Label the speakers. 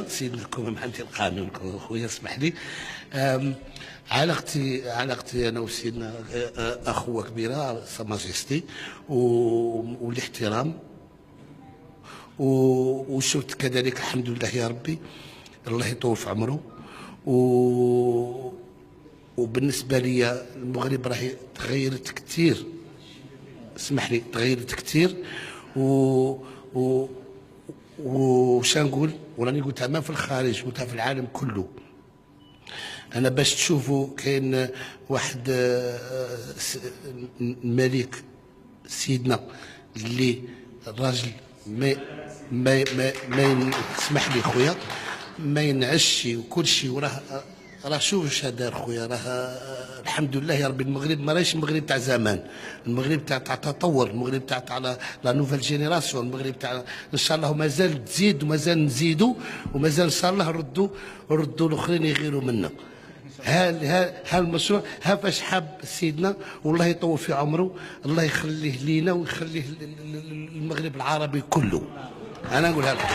Speaker 1: سيدنا الكومام عندي القانون خويا اسمح لي. علاقتي انا وسيدنا اخوه كبيره سا ماجيستي والاحترام، وشفت كذلك الحمد لله يا ربي الله يطول في عمره. وبالنسبه لي المغرب راهي تغيرت كثير، اسمح لي تغيرت كثير. وش نقول، وراني قلتها ما في الخارج قلتها في العالم كله. انا باش تشوفوا كاين واحد الملك سيدنا اللي الراجل ما اسمح لي خويا ما ينعش وكل شيء، راه شوف اش دار خويا، راه الحمد لله يا ربي. المغرب ما راهيش المغرب تاع زمان، المغرب تاع تطور، المغرب تاع لا نوفيل جينيراسيون، المغرب تاع ان شاء الله ومازال تزيد ومازال نزيدوا ومازال ان شاء الله ردوا الاخرين يغيروا منا. ها المشروع ها فاش حاب سيدنا، والله يطول في عمره، الله يخليه لينا ويخليه المغرب العربي كله. انا نقولها لكم.